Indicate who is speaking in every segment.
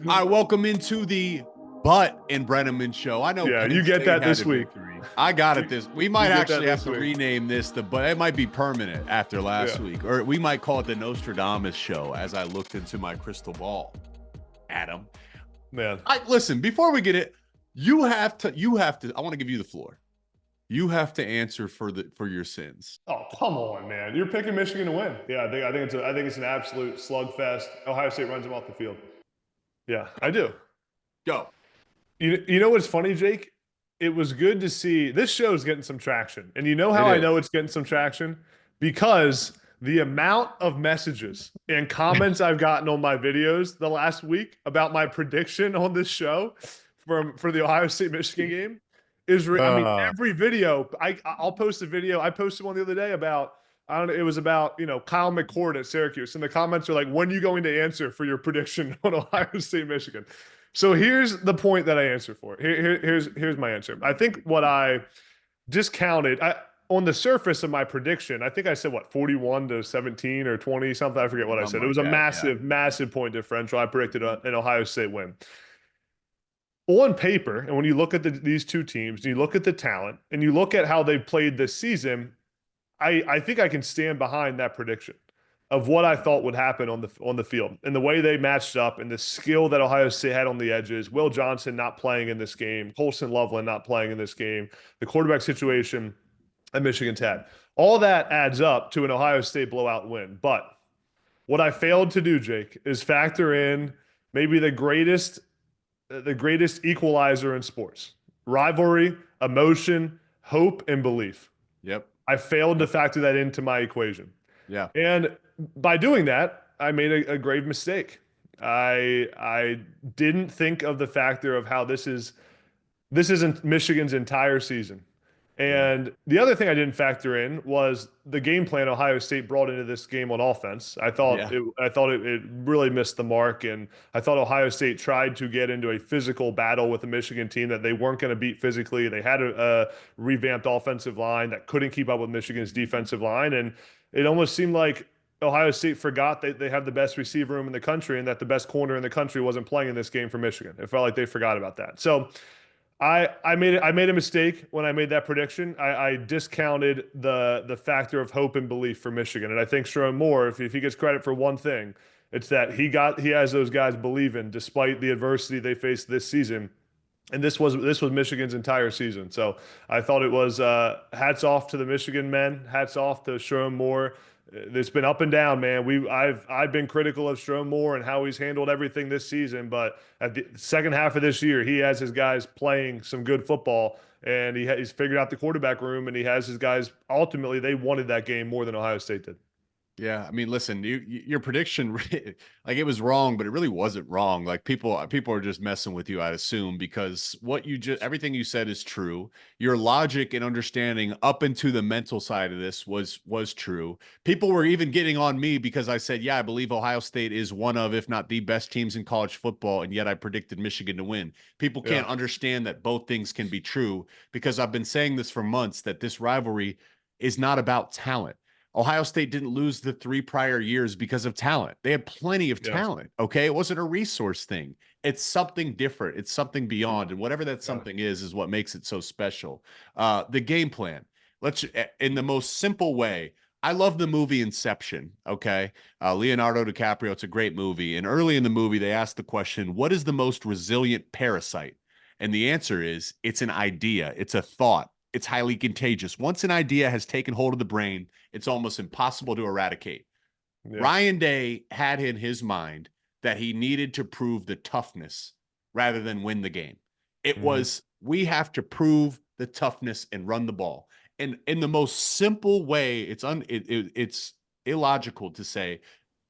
Speaker 1: All right, welcome into the Butt and Breneman show. I know
Speaker 2: Yeah,
Speaker 1: Penn
Speaker 2: you get
Speaker 1: State
Speaker 2: that
Speaker 1: had
Speaker 2: this
Speaker 1: a
Speaker 2: week.
Speaker 1: victory. I got it this. We might
Speaker 2: get that
Speaker 1: actually have
Speaker 2: this
Speaker 1: to
Speaker 2: week.
Speaker 1: rename this but it might be permanent after last
Speaker 2: Yeah.
Speaker 1: week, or we might call it the Nostradamus show. As I looked into my crystal ball, Adam.
Speaker 2: Man,
Speaker 1: Listen. Before we get it, you have to. I want to give you the floor. You have to answer for your sins.
Speaker 2: oh come on, man! You're picking Michigan to win. Yeah, I think it's an absolute slugfest. Ohio State runs them off the field. Yeah, I do.
Speaker 1: Go.
Speaker 2: You know what's funny, Jake? It was good to see this show's getting some traction, and you know how
Speaker 1: It
Speaker 2: I
Speaker 1: is.
Speaker 2: know it's getting some traction because the amount of messages and comments I've gotten on my videos the last week about my prediction on this show for the Ohio State Michigan game is I mean every video I'll post a video. I posted one the other day about I don't know, it was about, Kyle McCord at Syracuse, and the comments are like, when are you going to answer for your prediction on Ohio State Michigan? So here's the point that I answer for. Here's my answer. I think what I discounted on the surface of my prediction, I think I said 41-17 or 20 something. I forget what I said. It was a massive point differential. I predicted an Ohio State win. On paper, and when you look at these two teams, you look at the talent, and you look at how they've played this season, I think I can stand behind that prediction of what I thought would happen on the field and the way they matched up and the skill that Ohio State had on the edges. Will Johnson not playing in this game, Colson Loveland not playing in this game, the quarterback situation that Michigan's had. All that adds up to an Ohio State blowout win. But what I failed to do, Jake, is factor in maybe the greatest equalizer in sports: rivalry, emotion, hope, and belief.
Speaker 1: Yep.
Speaker 2: I failed to factor that into my equation.
Speaker 1: Yeah.
Speaker 2: And by doing that, I made a grave mistake. I didn't think of the factor of how this isn't Michigan's entire season. And the other thing I didn't factor in was the game plan Ohio State brought into this game on offense. I thought it really missed the mark, and I thought Ohio State tried to get into a physical battle with the Michigan team that they weren't going to beat physically. They had a revamped offensive line that couldn't keep up with Michigan's defensive line, and it almost seemed like Ohio State forgot that they have the best receiver room in the country and that the best corner in the country wasn't playing in this game for Michigan. It felt like they forgot about that. So I made a mistake when I made that prediction. I discounted the factor of hope and belief for Michigan, and I think Sherrone Moore, if he gets credit for one thing, it's that he has those guys believing despite the adversity they faced this season. And this was Michigan's entire season. So I thought it was hats off to the Michigan men, hats off to Sherrone Moore. It's been up and down, man. I've been critical of Sherrone Moore and how he's handled everything this season, but at the second half of this year, he has his guys playing some good football, and he's figured out the quarterback room, and he has his guys. Ultimately, they wanted that game more than Ohio State did.
Speaker 1: Yeah, I mean, listen, your prediction, like, it was wrong, but it really wasn't wrong. Like, people are just messing with you, I'd assume, because everything you said is true. Your logic and understanding up into the mental side of this was true. People were even getting on me because I said, yeah, I believe Ohio State is one of, if not the best teams in college football, and yet I predicted Michigan to win. People can't understand that both things can be true, because I've been saying this for months, that this rivalry is not about talent. Ohio State didn't lose the 3 prior years because of talent. They had plenty of talent, okay? It wasn't a resource thing. It's something different. It's something beyond, and whatever that something is what makes it so special. The game plan. In the most simple way, I love the movie Inception, okay? Leonardo DiCaprio, it's a great movie, and early in the movie, they ask the question, what is the most resilient parasite? And the answer is, it's an idea. It's a thought. It's highly contagious. Once an idea has taken hold of the brain, it's almost impossible to eradicate. Yeah. Ryan Day had in his mind that he needed to prove the toughness rather than win the game. It was, we have to prove the toughness and run the ball. And in the most simple way, it's illogical to say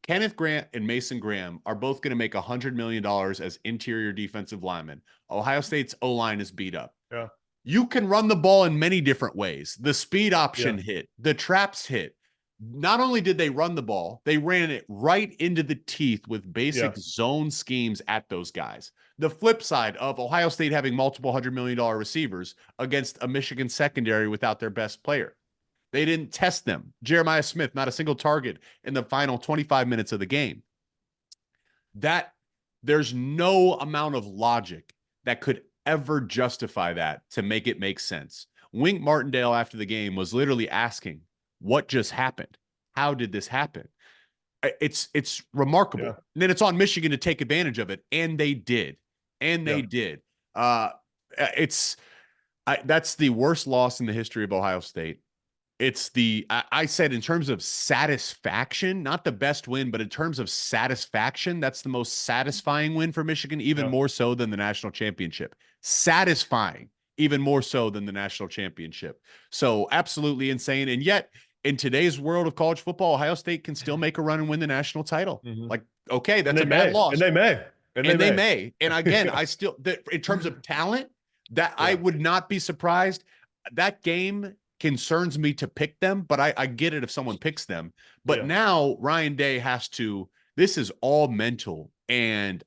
Speaker 1: Kenneth Grant and Mason Graham are both going to make $100 million as interior defensive linemen. Ohio State's O-line is beat up.
Speaker 2: Yeah.
Speaker 1: You can run the ball in many different ways. The speed option hit, the traps hit. Not only did they run the ball, they ran it right into the teeth with basic zone schemes at those guys. The flip side of Ohio State having multiple $100 million receivers against a Michigan secondary without their best player. They didn't test them. Jeremiah Smith, not a single target in the final 25 minutes of the game. That There's no amount of logic that could ever justify that to make it make sense. Wink Martindale after the game was literally asking, what just happened? How did this happen? It's remarkable.
Speaker 2: Yeah.
Speaker 1: And then it's on Michigan to take advantage of it, and they did. And they
Speaker 2: Yeah.
Speaker 1: did. Uh, it's that's the worst loss in the history of Ohio State. It's I said in terms of satisfaction, not the best win, but in terms of satisfaction, that's the most satisfying win for Michigan, even
Speaker 2: Yeah.
Speaker 1: more so than the national championship. Satisfying, even more so than the national championship. So absolutely insane. And yet, in today's world of college football, Ohio State can still make a run and win the national title.
Speaker 2: Mm-hmm.
Speaker 1: Like, okay,
Speaker 2: And
Speaker 1: that's
Speaker 2: they
Speaker 1: a bad
Speaker 2: may.
Speaker 1: loss.
Speaker 2: And they may.
Speaker 1: And they may. And again, I still, in terms of talent, that I
Speaker 2: Yeah.
Speaker 1: would not be surprised. That game concerns me to pick them, but I get it if someone picks them. But
Speaker 2: Yeah.
Speaker 1: now Ryan Day has to, this is all mental, and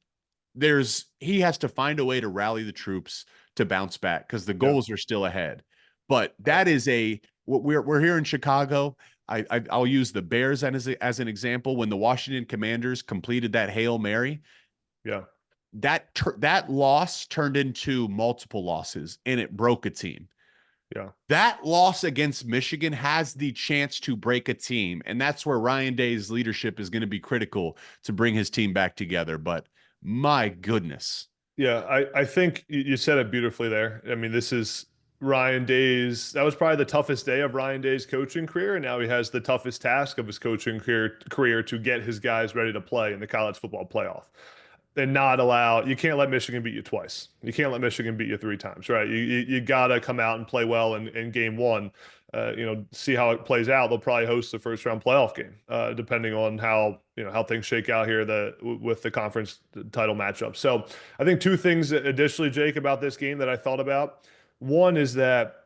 Speaker 1: he has to find a way to rally the troops to bounce back because the
Speaker 2: Yeah.
Speaker 1: goals are still ahead. But that is we're here in Chicago. I'll use the Bears as an example. When the Washington Commanders completed that Hail Mary,
Speaker 2: Yeah.
Speaker 1: that loss turned into multiple losses, and it broke a team.
Speaker 2: Yeah.
Speaker 1: That loss against Michigan has the chance to break a team, and that's where Ryan Day's leadership is going to be critical to bring his team back together. But my goodness.
Speaker 2: Yeah, I think you said it beautifully there. I mean, this is that was probably the toughest day of Ryan Day's coaching career, and now he has the toughest task of his coaching career to get his guys ready to play in the college football playoff. And you can't let Michigan beat you twice. You can't let Michigan beat you three times, right? You got to come out and play well in game one. See how it plays out. They'll probably host the first round playoff game, depending on how things shake out here with the conference title matchup. So I think two things additionally, Jake, about this game that I thought about. One is that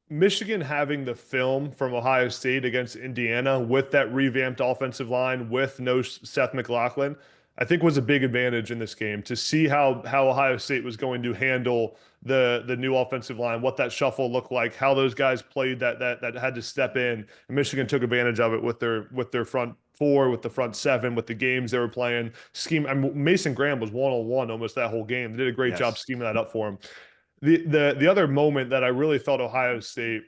Speaker 2: Michigan having the film from Ohio State against Indiana with that revamped offensive line with no Seth McLaughlin, I think was a big advantage in this game to see how Ohio State was going to handle the new offensive line, what that shuffle looked like, how those guys played that had to step in. And Michigan took advantage of it with their front four, with the front seven, with the games they were playing. Mason Graham was one-on-one almost that whole game. They did a great job scheming that up for him. The other moment that I really thought Ohio State,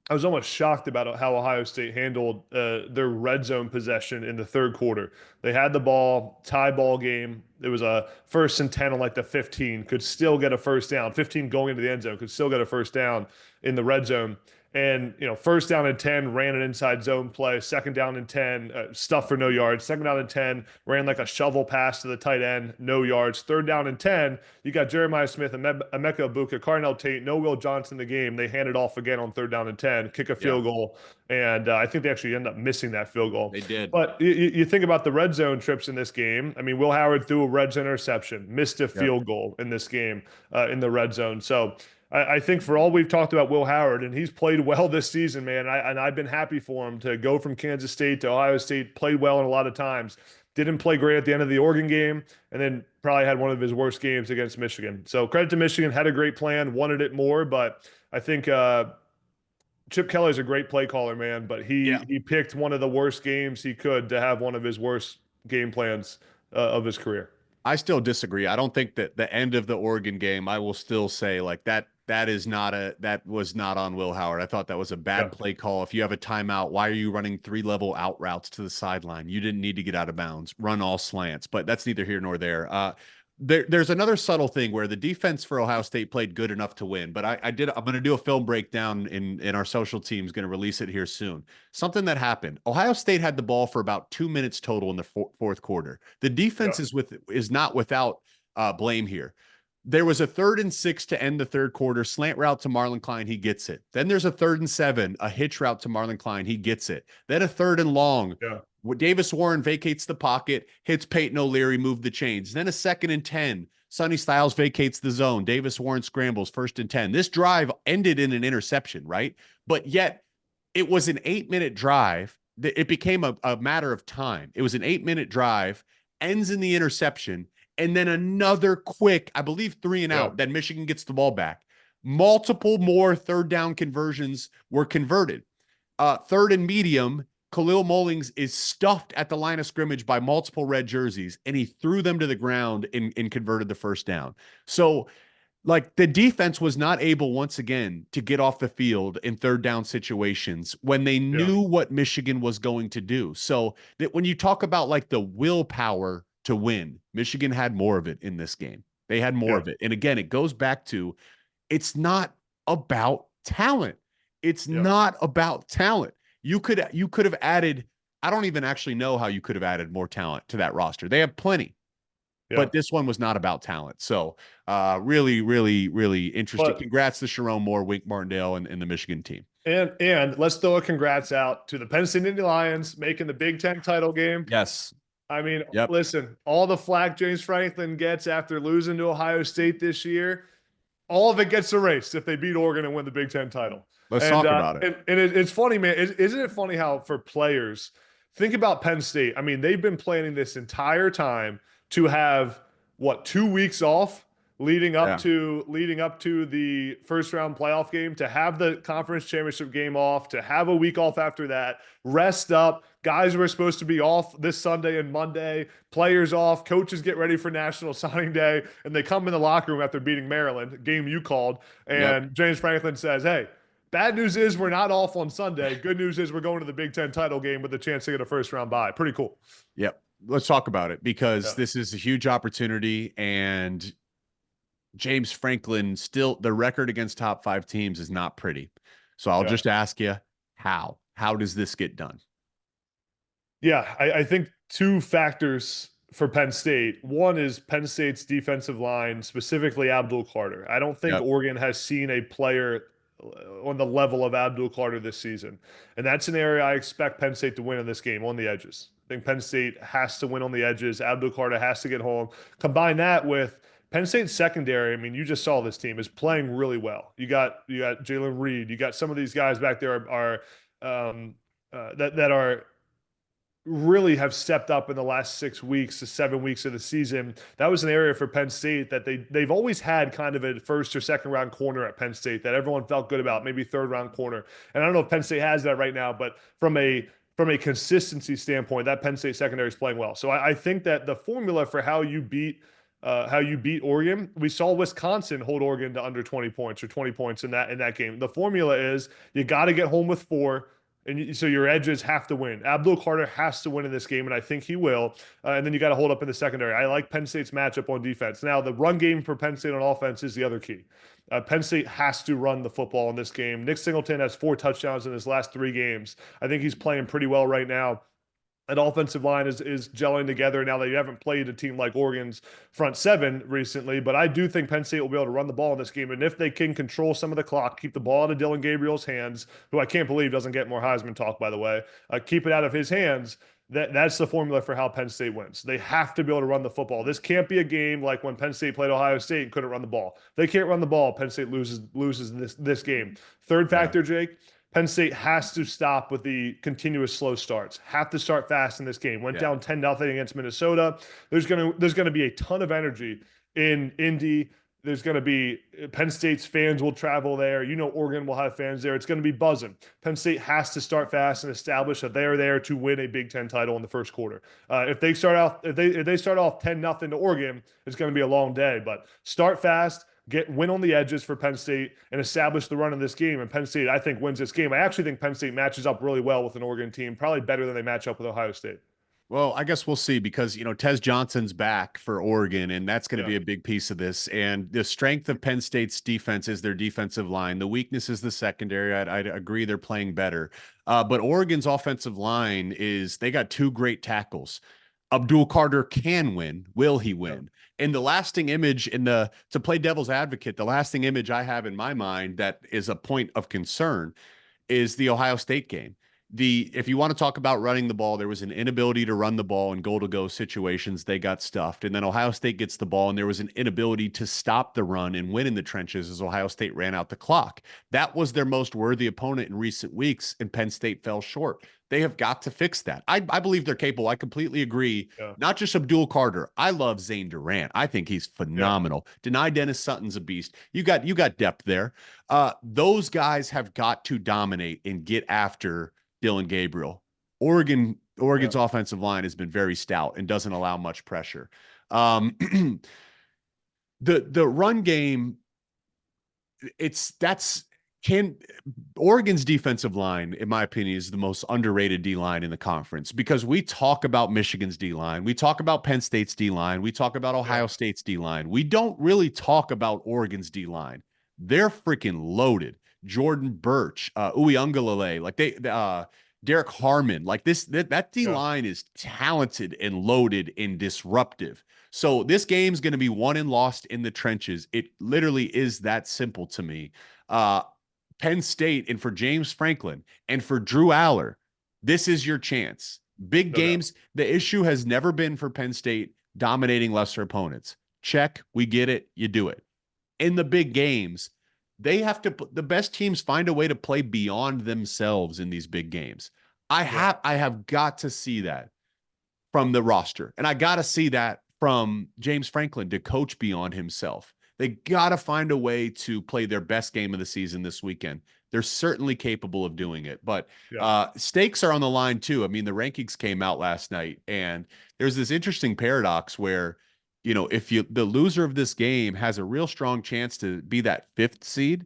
Speaker 2: I was almost shocked about how Ohio State handled their red zone possession in the third quarter. They had the ball, tie ball game. It was a 1st and 10 on like the 15, could still get a first down. 15 going into the end zone, could still get a first down in the red zone. And, 1st down and 10, ran an inside zone play. 2nd down and 10, stuff for no yards. 2nd down and 10, ran like a shovel pass to the tight end, no yards. 3rd down and 10, you got Jeremiah Smith, Emeka Ibuka, Carnell Tate, no Will Johnson in the game. They hand it off again on 3rd down and 10, kick a field goal. And I think they actually end up missing that field goal.
Speaker 1: They did.
Speaker 2: But you think about the red zone trips in this game. I mean, Will Howard threw a red zone interception, missed a field goal in this game in the red zone. So I think for all we've talked about Will Howard, and he's played well this season, man, and I've been happy for him to go from Kansas State to Ohio State, played well in a lot of times. Didn't play great at the end of the Oregon game, and then probably had one of his worst games against Michigan. So credit to Michigan, had a great plan, wanted it more, but I think Chip Kelly's a great play caller, man, but he picked one of the worst games he could to have one of his worst game plans of his career.
Speaker 1: I still disagree. I don't think that the end of the Oregon game, I will still say like that was not on Will Howard. I thought that was a bad play call. If you have a timeout, why are you running 3-level out routes to the sideline? You didn't need to get out of bounds, run all slants, but that's neither here nor there. There's another subtle thing where the defense for Ohio State played good enough to win, but I'm going to do a film breakdown in our social team's going to release it here soon. Something that happened. Ohio State had the ball for about 2 minutes total in the fourth quarter. The defense is not without blame here. There was a 3rd and 6 to end the third quarter, slant route to Marlon Klein. He gets it. Then there's a 3rd and 7, a hitch route to Marlon Klein. He gets it. Then a 3rd and long. Davis Warren vacates the pocket, hits Peyton O'Leary, move the chains. Then a 2nd and 10. Sonny Styles vacates the zone. Davis Warren scrambles, 1st and 10. This drive ended in an interception, right? But yet it was an 8-minute drive. It became a matter of time. It was an 8-minute drive, ends in the interception, and then another quick, I believe 3 and out, then Michigan gets the ball back. Multiple more 3rd down conversions were converted. 3rd and medium, Khalil Mullings is stuffed at the line of scrimmage by multiple red jerseys, and he threw them to the ground and converted the first down. So, like, the defense was not able once again to get off the field in third down situations when they
Speaker 2: Yeah.
Speaker 1: knew what Michigan was going to do. So that when you talk about like the willpower to win, Michigan had more of it in this game. They had more
Speaker 2: Yeah.
Speaker 1: of it. And again, it goes back to it's not about talent. It's
Speaker 2: Yeah.
Speaker 1: not about talent. You could have added, I don't even actually know how you could have added more talent to that roster. They have plenty,
Speaker 2: Yeah.
Speaker 1: but this one was not about talent. So really, really, really interesting.
Speaker 2: But
Speaker 1: Congrats to Sharon Moore, Wink Martindale, and the Michigan team.
Speaker 2: and let's throw a congrats out to the Penn State Nittany Lions making the Big Ten title game.
Speaker 1: Yes.
Speaker 2: I mean,
Speaker 1: Yep.
Speaker 2: listen, all the flack James Franklin gets after losing to Ohio State this year, all of it gets erased if they beat Oregon and win the Big Ten title.
Speaker 1: Let's
Speaker 2: And
Speaker 1: talk about it.
Speaker 2: it's funny, man. Isn't it funny how for players, think about Penn State. I mean, they've been planning this entire time to have what 2 weeks off
Speaker 1: Yeah.
Speaker 2: leading up to the first round playoff game, to have the conference championship game off, to have a week off after that, rest up. Guys were supposed to be off this Sunday and Monday, players off, coaches get ready for National Signing Day, and they come in the locker room after beating Maryland, a game you called,
Speaker 1: Yep.
Speaker 2: and James Franklin says, "Hey, bad news is we're not off on Sunday. Good news is we're going to the Big Ten title game with a chance to get a first round bye." Pretty cool.
Speaker 1: Yep. Let's talk about it because
Speaker 2: Yeah.
Speaker 1: this is a huge opportunity. And James Franklin, still, the record against top five teams is not pretty. So I'll
Speaker 2: Yeah.
Speaker 1: just ask you, how? How does this get done?
Speaker 2: Yeah, I think two factors for Penn State. One is Penn State's defensive line, specifically Abdul Carter. I don't think
Speaker 1: Yep.
Speaker 2: Oregon has seen a player on the level of Abdul Carter this season. And that's an area I expect Penn State to win in this game on the edges. I think Penn State has to win on the edges. Abdul Carter has to get home. Combine that with Penn State's secondary. I mean, you just saw this team is playing really well. You got Jalen Reed. You got some of these guys back there that are really have stepped up in the last 6 weeks to 7 weeks of the season. That was an area for Penn State that they've always had kind of a first or second round corner at Penn State that everyone felt good about, maybe third round corner. And I don't know if Penn State has that right now, but from a consistency standpoint, that Penn State secondary is playing well. So I think that the formula for how you beat Oregon, we saw Wisconsin hold Oregon to under 20 points or 20 points in that game. The formula is you got to get home with 4. So your edges have to win. Abdul Carter has to win in this game, and I think he will. And then you got to hold up in the secondary. I like Penn State's matchup on defense. Now, the run game for Penn State on offense is the other key. Penn State has to run the football in this game. Nick Singleton has 4 touchdowns in his last 3 games. I think he's playing pretty well right now. That offensive line is gelling together now that you haven't played a team like Oregon's front 7 recently. But I do think Penn State will be able to run the ball in this game. And if they can control some of the clock, keep the ball out of Dylan Gabriel's hands, who I can't believe doesn't get more Heisman talk, by the way, keep it out of his hands. That's the formula for how Penn State wins. They have to be able to run the football. This can't be a game like when Penn State played Ohio State and couldn't run the ball. They can't run the ball. Penn State loses this game. Third factor, Jake. Penn State has to stop with the continuous slow starts. Have to start fast in this game. Went down 10-0 against Minnesota. There's gonna be a ton of energy in Indy. There's going to be Penn State's fans will travel there. You know, Oregon will have fans there. It's going to be buzzing. Penn State has to start fast and establish that they are there to win a Big Ten title in the first quarter. If they start off 10-0 to Oregon, it's going to be a long day. But start fast, win on the edges for Penn State, and establish the run in this game. And Penn State, I think, wins this game. I actually think Penn State matches up really well with an Oregon team, probably better than they match up with Ohio State.
Speaker 1: Well, I guess we'll see because, Tez Johnson's back for Oregon, and that's going to be a big piece of this. And the strength of Penn State's defense is their defensive line. The weakness is the secondary. I'd agree they're playing better. But Oregon's offensive line they got 2 great tackles. Abdul Carter can win. Will he win? And the lasting image to play devil's advocate, the lasting image I have in my mind that is a point of concern is the Ohio State game. If you want to talk about running the ball, there was an inability to run the ball in goal-to-go situations. They got stuffed. And then Ohio State gets the ball, and there was an inability to stop the run and win in the trenches as Ohio State ran out the clock. That was their most worthy opponent in recent weeks, and Penn State fell short. They have got to fix that. I believe they're capable. I completely agree. Yeah. Not just Abdul Carter. I love Zane Durant. I think he's phenomenal. Yeah. Deny Dennis Sutton's a beast. You got depth there. Those guys have got to dominate and get after Dylan Gabriel.
Speaker 2: Yeah.
Speaker 1: Oregon's offensive line has been very stout and doesn't allow much pressure. Um, the run game, it's that's can Oregon's defensive line, in my opinion, is the most underrated D line in the conference because we talk about Michigan's D line, we talk about Penn State's D line, we talk about
Speaker 2: Yeah.
Speaker 1: Ohio State's D line. We don't really talk about Oregon's D line. They're freaking loaded. Jordan Birch, Uyunglele, like Derek Harmon, like that D
Speaker 2: Yeah.
Speaker 1: line is talented and loaded and disruptive. So this game's going to be won and lost in the trenches. It literally is that simple to me. Uh, Penn State and for James Franklin and for Drew Aller, this is your chance. Big
Speaker 2: No doubt.
Speaker 1: games. The issue has never been for Penn State dominating lesser opponents. Check. We get it. You do it. In the big games, they have to, the best teams find a way to play beyond themselves in these big games.
Speaker 2: Yeah.
Speaker 1: I have got to see that from the roster. And I got to see that from James Franklin to coach beyond himself. They got to find a way to play their best game of the season this weekend. They're certainly capable of doing it, but
Speaker 2: Yeah.
Speaker 1: stakes are on the line too. I mean, the rankings came out last night, and there's this interesting paradox where, if the loser of this game has a real strong chance to be that fifth seed,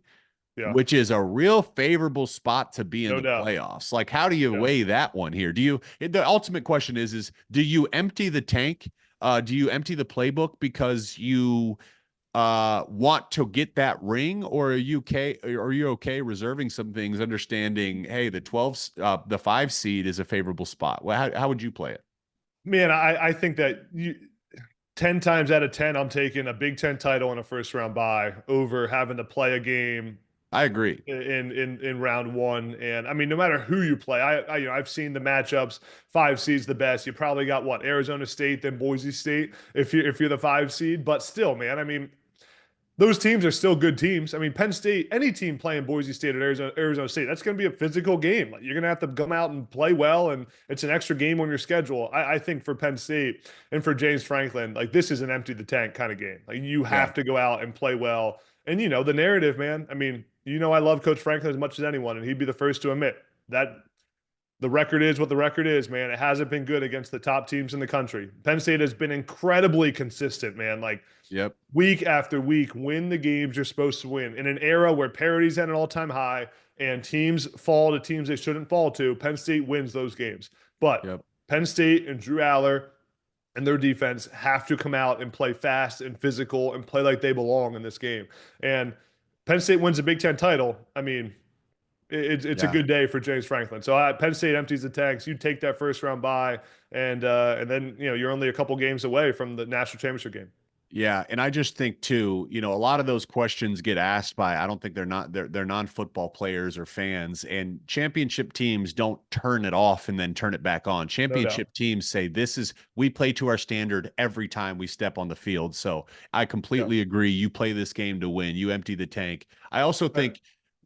Speaker 2: Yeah.
Speaker 1: which is a real favorable spot to be in
Speaker 2: No
Speaker 1: the
Speaker 2: doubt.
Speaker 1: playoffs. Like, how do you
Speaker 2: Yeah.
Speaker 1: weigh that one here? The ultimate question is do you empty the tank? Do you empty the playbook because you want to get that ring, or are you okay reserving some things, understanding, hey, the 5 seed is a favorable spot? Well, how would you play it?
Speaker 2: Man, I think that 10 times out of 10, I'm taking a Big Ten title and a first round bye over having to play a game
Speaker 1: I agree.
Speaker 2: in round one. And I mean, no matter who you play, I've seen the matchups. 5 seeds the best. You probably got what, Arizona State, then Boise State if you're the 5 seed. But still, man, I mean, those teams are still good teams. I mean, Penn State, any team playing Boise State or Arizona State, that's going to be a physical game. Like, you're going to have to come out and play well, and it's an extra game on your schedule. I think for Penn State and for James Franklin, like, this is an empty the tank kind of game. Like, you
Speaker 1: Yeah.
Speaker 2: have to go out and play well. And the narrative, man. I mean, I love Coach Franklin as much as anyone, and he'd be the first to admit that the record is what the record is, man. It hasn't been good against the top teams in the country. Penn State has been incredibly consistent, man. Like,
Speaker 1: Yep.
Speaker 2: week after week, win the games you're supposed to win. In an era where parity's at an all-time high and teams fall to teams they shouldn't fall to, Penn State wins those games. But
Speaker 1: Yep.
Speaker 2: Penn State and Drew Aller and their defense have to come out and play fast and physical and play like they belong in this game. And Penn State wins a Big Ten title. I mean, it's a
Speaker 1: Yeah.
Speaker 2: good day for James Franklin. So Penn State empties the tanks. You take that first round bye, and then you're only a couple games away from the national championship game.
Speaker 1: Yeah, and I just think too, a lot of those questions get asked by, I don't think they're non-football players or fans, and championship teams don't turn it off and then turn it back on.
Speaker 2: No doubt.
Speaker 1: Championship teams say we play to our standard every time we step on the field. So I
Speaker 2: Yeah.
Speaker 1: completely agree. You play this game to win. You empty the tank. I also think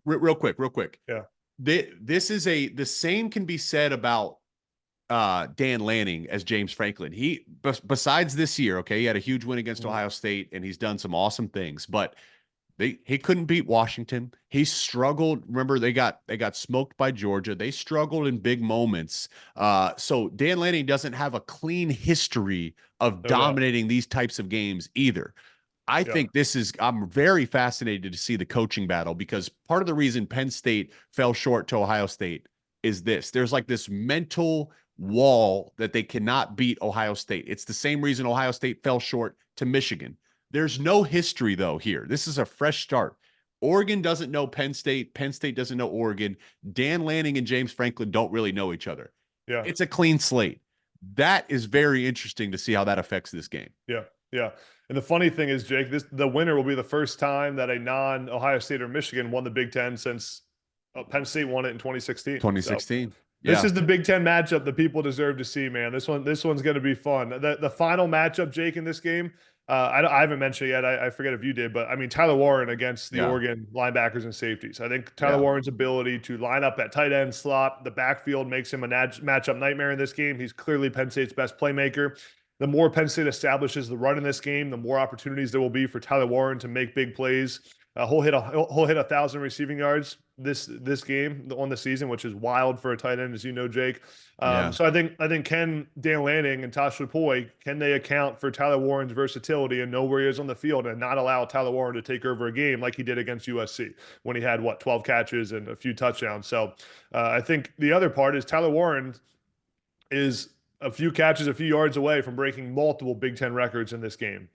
Speaker 1: real quick,
Speaker 2: Yeah.
Speaker 1: the same can be said about Dan Lanning as James Franklin. Besides this year, okay, he had a huge win against Ohio State and he's done some awesome things, but he couldn't beat Washington. He struggled. Remember, they got smoked by Georgia. They struggled in big moments. So Dan Lanning doesn't have a clean history of
Speaker 2: No doubt.
Speaker 1: dominating these types of games either. I
Speaker 2: Yeah.
Speaker 1: think I'm very fascinated to see the coaching battle because part of the reason Penn State fell short to Ohio State is there's like this mental wall that they cannot beat Ohio State. It's the same reason Ohio State fell short to Michigan. There's no history though here. This is a fresh start. Oregon doesn't know Penn State. Penn State doesn't know Oregon. Dan Lanning and James Franklin don't really know each other.
Speaker 2: Yeah.
Speaker 1: It's a clean slate. That is very interesting to see how that affects this game.
Speaker 2: Yeah. Yeah. And the funny thing is, Jake, the winner will be the first time that a non-Ohio State or Michigan won the Big Ten since Penn State won it in 2016.
Speaker 1: 2016.
Speaker 2: So this
Speaker 1: Yeah.
Speaker 2: is the Big Ten matchup that people deserve to see, man. This one's going to be fun. The final matchup, Jake, in this game, I haven't mentioned it yet. I forget if you did, but I mean, Tyler Warren against the
Speaker 1: Yeah.
Speaker 2: Oregon linebackers and safeties. I think Tyler
Speaker 1: Yeah.
Speaker 2: Warren's ability to line up at tight end slot, the backfield makes him a matchup nightmare in this game. He's clearly Penn State's best playmaker. The more Penn State establishes the run in this game, the more opportunities there will be for Tyler Warren to make big plays. He'll hit 1,000 receiving yards this game on the season, which is wild for a tight end, as you know, Jake.
Speaker 1: Yeah.
Speaker 2: So I think can Dan Lanning and Tosh Lupoi, can they account for Tyler Warren's versatility and know where he is on the field and not allow Tyler Warren to take over a game like he did against USC when he had 12 catches and a few touchdowns. So I think the other part is Tyler Warren is a few catches, a few yards away from breaking multiple Big Ten records in this game.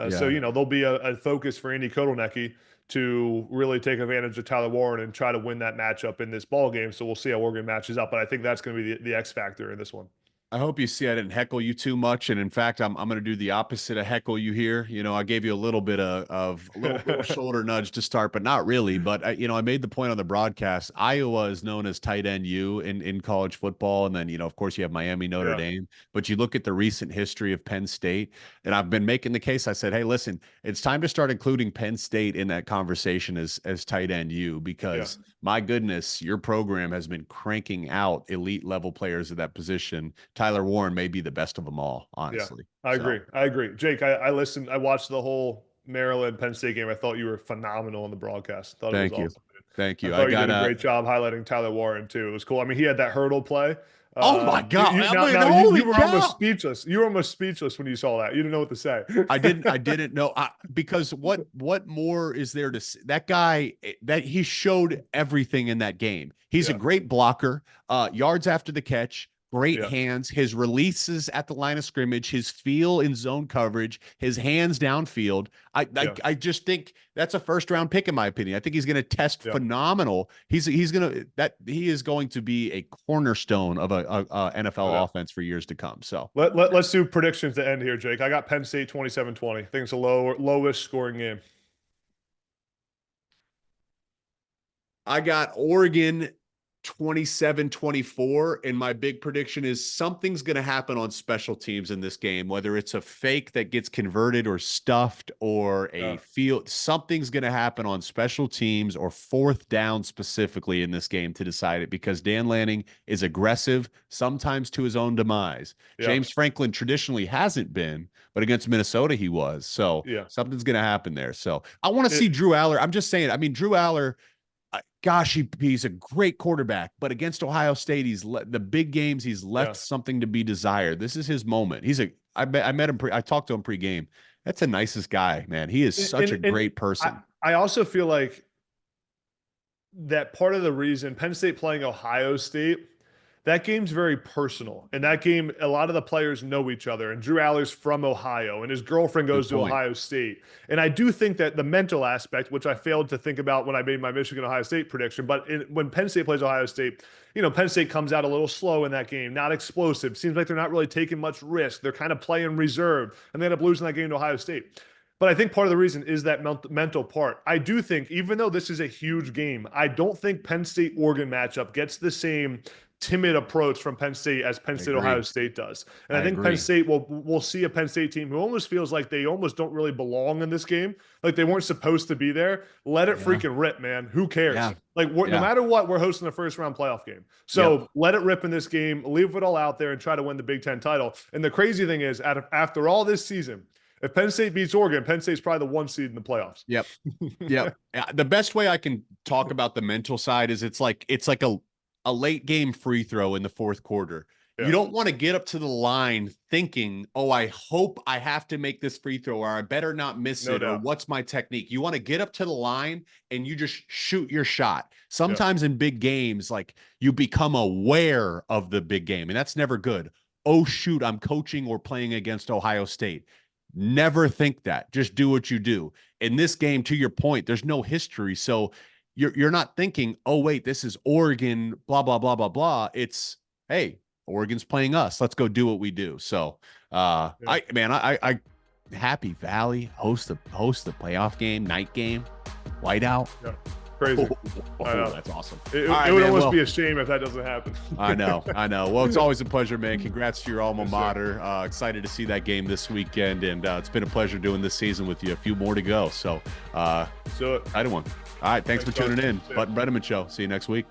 Speaker 2: So,
Speaker 1: Yeah.
Speaker 2: there'll be a focus for Andy Kotelnicki to really take advantage of Tyler Warren and try to win that matchup in this ball game. So we'll see how Oregon matches up. But I think that's going to be the X factor in this one.
Speaker 1: I hope you see I didn't heckle you too much. And in fact, I'm going to do the opposite of heckle you here. I gave you a little bit of a little shoulder nudge to start, but not really. But I made the point on the broadcast. Iowa is known as tight end U in college football. And then, of course you have Miami, Notre Dame, but you look at the recent history of Penn State, and I've been making the case. I said, hey, listen, it's time to start including Penn State in that conversation as tight end U, because my goodness, your program has been cranking out elite level players at that position. Tyler Warren may be the best of them all, honestly.
Speaker 2: Yeah, I agree. Jake, I listened, I watched the whole Maryland Penn State game. I thought you were phenomenal on the broadcast. Thought it was awesome.
Speaker 1: Thank you.
Speaker 2: I thought you did a great job highlighting Tyler Warren too. It was cool. I mean, he had that hurdle play.
Speaker 1: Oh my God.
Speaker 2: You were almost speechless. You were almost speechless when you saw that. You didn't know what to say.
Speaker 1: I didn't know, because what more is there to see? That guy, that he showed everything in that game. He's a great blocker, yards after the catch, great hands, his releases at the line of scrimmage, his feel in zone coverage, his hands downfield. I just think that's a first round pick in my opinion. I think he's going to test phenomenal. He is going to be a cornerstone of a NFL offense for years to come. So
Speaker 2: let's do predictions to end here, Jake. I got Penn State 27-20. I think it's a lowest scoring game.
Speaker 1: I got Oregon 27-24, and my big prediction is something's going to happen on special teams in this game, whether it's a fake that gets converted or stuffed or a field. Something's going to happen on special teams or fourth down specifically in this game to decide it, because Dan Lanning is aggressive, sometimes to his own demise. James Franklin traditionally hasn't been, but against Minnesota he was. So something's going to happen there. So I want to see Drew Aller. I'm just saying, I mean, Drew Aller, gosh, he's a great quarterback, but against Ohio State, the big games, he's left something to be desired. This is his moment. I met him. I talked to him pre-game. That's the nicest guy, man. He is such a great person.
Speaker 2: I also feel like that part of the reason Penn State playing Ohio State, that game's very personal. And that game, a lot of the players know each other. And Drew Aller's from Ohio, and his girlfriend goes to Ohio State. And I do think that the mental aspect, which I failed to think about when I made my Michigan-Ohio State prediction, but when Penn State plays Ohio State, Penn State comes out a little slow in that game, not explosive. Seems like they're not really taking much risk. They're kind of playing reserved, and they end up losing that game to Ohio State. But I think part of the reason is that mental part. I do think, even though this is a huge game, I don't think Penn State-Oregon matchup gets the same timid approach from Penn State as Penn State Ohio State does. And I think Penn State will see a Penn State team who almost feels like they almost don't really belong in this game. Like they weren't supposed to be there. Let it freaking rip, man. Who cares? No matter what, we're hosting a first round playoff game. So let it rip in this game, leave it all out there and try to win the Big Ten title. And the crazy thing is, after all this season, if Penn State beats Oregon, Penn State's probably the 1 seed in the playoffs.
Speaker 1: Yep. The best way I can talk about the mental side is it's like a late game free throw in the fourth quarter. You don't want to get up to the line thinking, oh, I hope I have to make this free throw, or I better not miss it, or what's my technique? You want to get up to the line and you just shoot your shot. Sometimes in big games, like you become aware of the big game, and that's never good. Oh, shoot, I'm coaching or playing against Ohio State. Never think that. Just do what you do. In this game, to your point, there's no history. So you're not thinking, oh, wait, this is Oregon, blah, blah, blah, blah, blah. It's, hey, Oregon's playing us. Let's go do what we do. So I Happy Valley host the playoff game, night game, whiteout.
Speaker 2: Yeah. Crazy.
Speaker 1: That's awesome.
Speaker 2: It would almost be a shame if that doesn't happen.
Speaker 1: I know. Well, it's always a pleasure, man. Congrats to your alma mater. Excited to see that game this weekend, and it's been a pleasure doing this season with you. A few more to go. So, excited one. All right, thanks for tuning in. Butt and Breneman Show. See you next week.